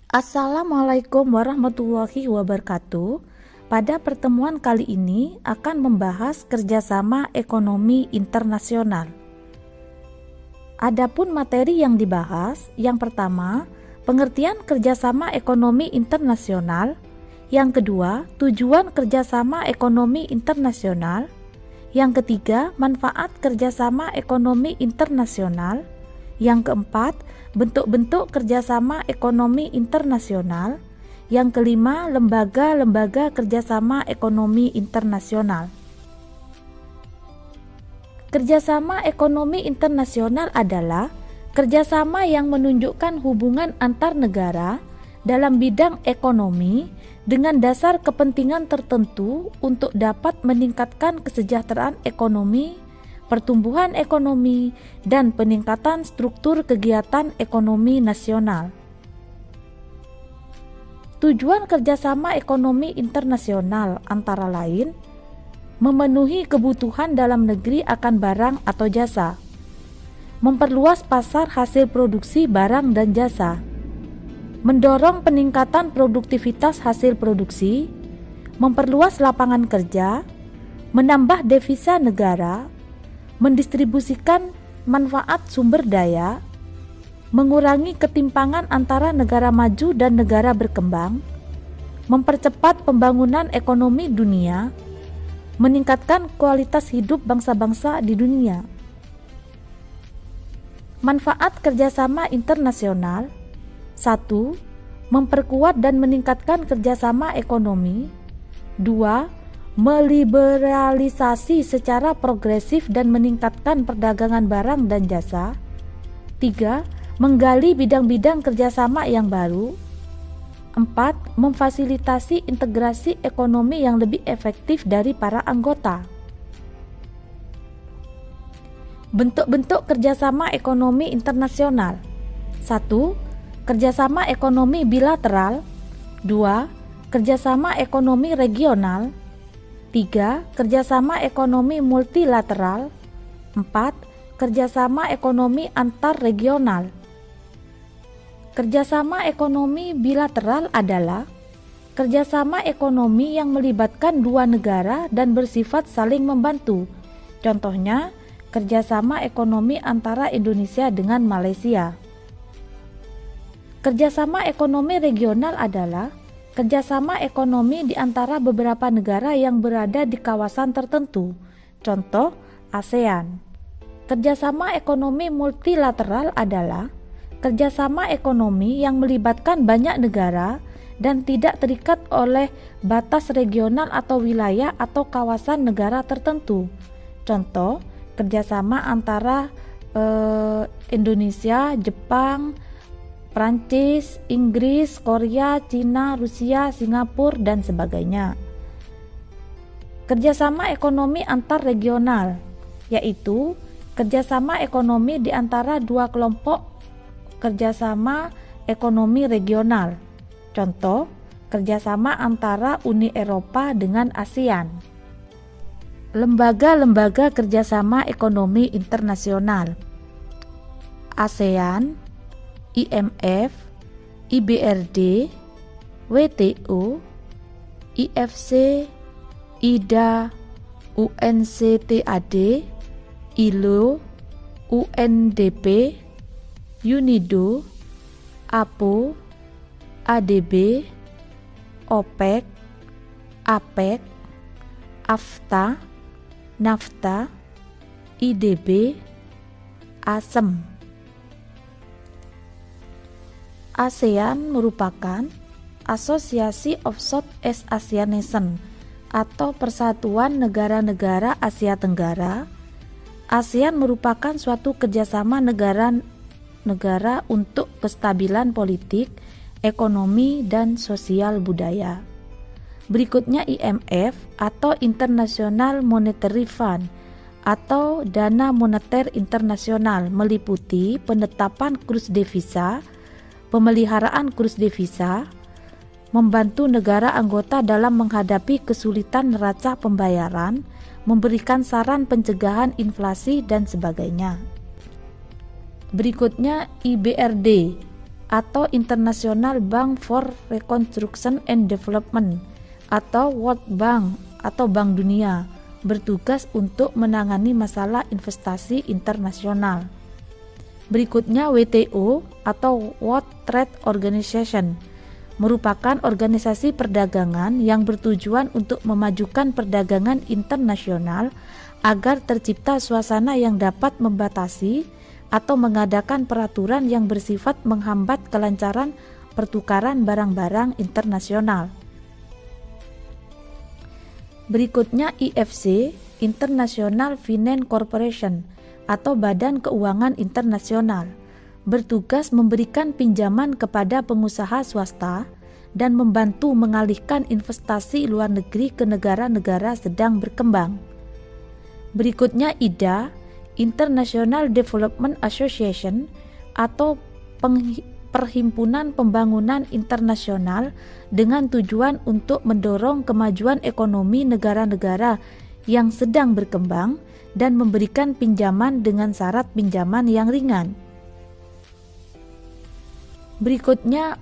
Assalamualaikum warahmatullahi wabarakatuh. Pada pertemuan kali ini akan membahas kerjasama ekonomi internasional. Adapun materi yang dibahas, yang pertama, pengertian kerjasama ekonomi internasional. Yang kedua, tujuan kerjasama ekonomi internasional. Yang ketiga, manfaat kerjasama ekonomi internasional. Yang keempat, bentuk-bentuk kerjasama ekonomi internasional. Yang kelima, lembaga-lembaga kerjasama ekonomi internasional. Kerjasama ekonomi internasional adalah kerjasama yang menunjukkan hubungan antar negara dalam bidang ekonomi dengan dasar kepentingan tertentu untuk dapat meningkatkan kesejahteraan ekonomi, pertumbuhan ekonomi, dan peningkatan struktur kegiatan ekonomi nasional. Tujuan kerjasama ekonomi internasional antara lain memenuhi kebutuhan dalam negeri akan barang atau jasa, memperluas pasar hasil produksi barang dan jasa, mendorong peningkatan produktivitas hasil produksi, memperluas lapangan kerja, menambah devisa negara, mendistribusikan manfaat sumber daya, mengurangi ketimpangan antara negara maju dan negara berkembang, mempercepat pembangunan ekonomi dunia, meningkatkan kualitas hidup bangsa-bangsa di dunia. Manfaat kerjasama internasional: 1. Memperkuat dan meningkatkan kerjasama ekonomi. 2. Meliberalisasi secara progresif dan meningkatkan perdagangan barang dan jasa. 3. Menggali bidang-bidang kerjasama yang baru. 4. Memfasilitasi integrasi ekonomi yang lebih efektif dari para anggota. Bentuk-bentuk kerjasama ekonomi internasional: 1. Kerjasama ekonomi bilateral. 2. Kerjasama ekonomi regional. 3. Kerjasama ekonomi multilateral. 4. Kerjasama ekonomi antar regional. Kerjasama ekonomi bilateral adalah kerjasama ekonomi yang melibatkan dua negara dan bersifat saling membantu. Contohnya, kerjasama ekonomi antara Indonesia dengan Malaysia. Kerjasama ekonomi regional adalah kerjasama ekonomi di antara beberapa negara yang berada di kawasan tertentu, contoh ASEAN. Kerjasama ekonomi multilateral adalah kerjasama ekonomi yang melibatkan banyak negara dan tidak terikat oleh batas regional atau wilayah atau kawasan negara tertentu. Contoh, kerjasama antara Indonesia, Jepang, Prancis, Inggris, Korea, Cina, Rusia, Singapura, dan sebagainya. Kerjasama ekonomi antar regional, yaitu kerjasama ekonomi di antara dua kelompok kerjasama ekonomi regional. Contoh, kerjasama antara Uni Eropa dengan ASEAN. Lembaga-lembaga kerjasama ekonomi internasional: ASEAN, IMF, IBRD, WTO, IFC, IDA, UNCTAD, ILO, UNDP, UNIDO, APO, ADB, OPEC, APEC, AFTA, NAFTA, IDB, ASEM. ASEAN merupakan Association of Southeast Asian Nations atau Persatuan Negara-Negara Asia Tenggara. ASEAN merupakan suatu kerjasama negara-negara untuk kestabilan politik, ekonomi, dan sosial budaya. Berikutnya IMF atau International Monetary Fund atau Dana Moneter Internasional meliputi penetapan kurs devisa, pemeliharaan kurs devisa, membantu negara anggota dalam menghadapi kesulitan neraca pembayaran, memberikan saran pencegahan inflasi, dan sebagainya. Berikutnya IBRD, atau International Bank for Reconstruction and Development atau World Bank atau Bank Dunia, bertugas untuk menangani masalah investasi internasional. Berikutnya WTO atau World Trade Organization, merupakan organisasi perdagangan yang bertujuan untuk memajukan perdagangan internasional agar tercipta suasana yang dapat membatasi atau mengadakan peraturan yang bersifat menghambat kelancaran pertukaran barang-barang internasional. Berikutnya IFC, International Finance Corporation atau Badan Keuangan Internasional, bertugas memberikan pinjaman kepada pengusaha swasta dan membantu mengalihkan investasi luar negeri ke negara-negara sedang berkembang. Berikutnya IDA, International Development Association atau Perhimpunan Pembangunan Internasional, dengan tujuan untuk mendorong kemajuan ekonomi negara-negara yang sedang berkembang dan memberikan pinjaman dengan syarat pinjaman yang ringan. Berikutnya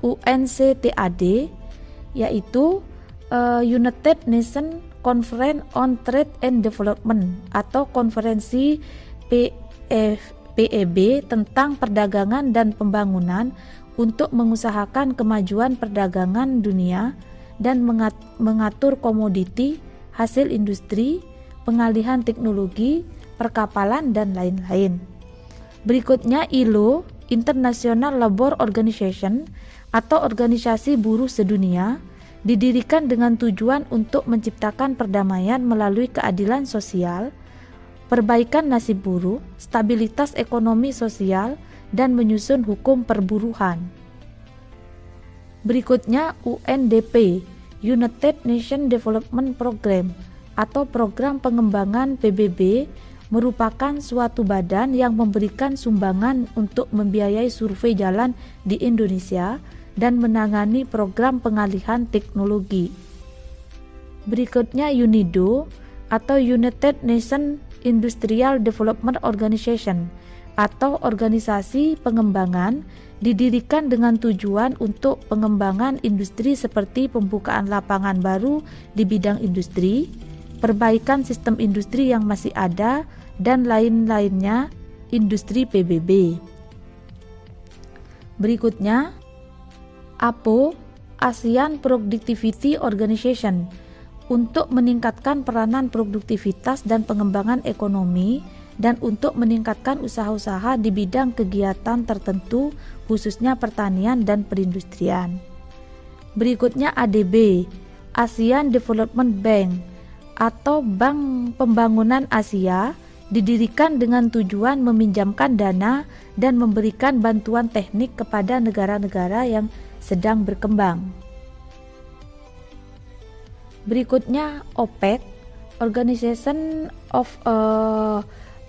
UNCTAD, yaitu United Nations Conference on Trade and Development atau konferensi PEB tentang perdagangan dan pembangunan untuk mengusahakan kemajuan perdagangan dunia dan mengatur komoditi, hasil industri, pengalihan teknologi, perkapalan, dan lain-lain. Berikutnya ILO, International Labour Organization atau Organisasi Buruh Sedunia, didirikan dengan tujuan untuk menciptakan perdamaian melalui keadilan sosial, perbaikan nasib buruh, stabilitas ekonomi sosial, dan menyusun hukum perburuhan. Berikutnya UNDP, United Nations Development Program atau Program Pengembangan PBB, merupakan suatu badan yang memberikan sumbangan untuk membiayai survei jalan di Indonesia dan menangani program pengalihan teknologi. Berikutnya UNIDO atau United Nations Industrial Development Organization atau organisasi pengembangan, didirikan dengan tujuan untuk pengembangan industri seperti pembukaan lapangan baru di bidang industri, perbaikan sistem industri yang masih ada, dan lain-lainnya industri PBB. Berikutnya APO, ASEAN Productivity Organization, untuk meningkatkan peranan produktivitas dan pengembangan ekonomi dan untuk meningkatkan usaha-usaha di bidang kegiatan tertentu, khususnya pertanian dan perindustrian. Berikutnya ADB, ASEAN Development Bank atau Bank Pembangunan Asia, didirikan dengan tujuan meminjamkan dana dan memberikan bantuan teknik kepada negara-negara yang sedang berkembang. Berikutnya OPEC, Organization of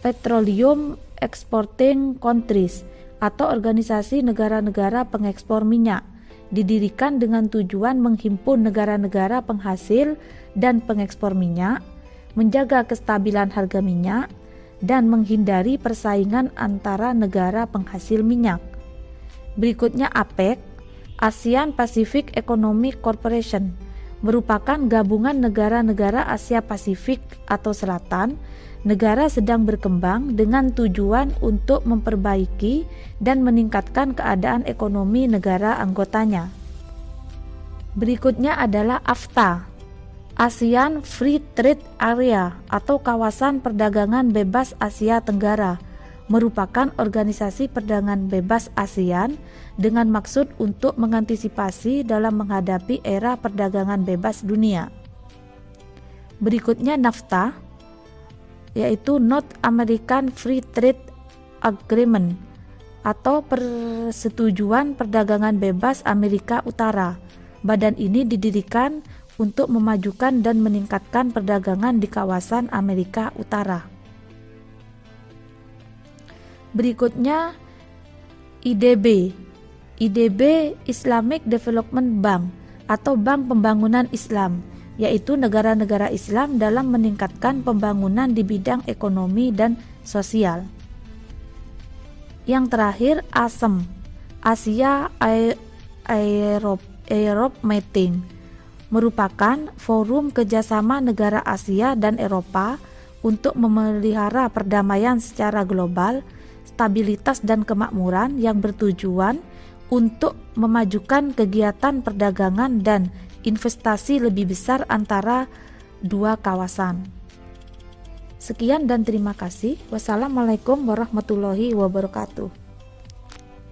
Petroleum Exporting Countries atau organisasi negara-negara pengekspor minyak, didirikan dengan tujuan menghimpun negara-negara penghasil dan pengekspor minyak, menjaga kestabilan harga minyak, dan menghindari persaingan antara negara penghasil minyak. Berikutnya APEC, ASEAN Pacific Economic Corporation, merupakan gabungan negara-negara Asia Pasifik atau Selatan, negara sedang berkembang dengan tujuan untuk memperbaiki dan meningkatkan keadaan ekonomi negara anggotanya. Berikutnya adalah AFTA, ASEAN Free Trade Area atau Kawasan Perdagangan Bebas Asia Tenggara, merupakan organisasi perdagangan bebas ASEAN dengan maksud untuk mengantisipasi dalam menghadapi era perdagangan bebas dunia. Berikutnya NAFTA, yaitu North American Free Trade Agreement atau Persetujuan Perdagangan Bebas Amerika Utara. Badan ini didirikan untuk memajukan dan meningkatkan perdagangan di kawasan Amerika Utara. Berikutnya IDB, Islamic Development Bank atau Bank Pembangunan Islam, yaitu negara-negara Islam dalam meningkatkan pembangunan di bidang ekonomi dan sosial. Yang terakhir ASEM, Asia Europe Meeting, merupakan forum kerjasama negara Asia dan Eropa untuk memelihara perdamaian secara global, stabilitas dan kemakmuran yang bertujuan untuk memajukan kegiatan perdagangan dan investasi lebih besar antara dua kawasan. Sekian dan terima kasih. Wassalamualaikum warahmatullahi wabarakatuh.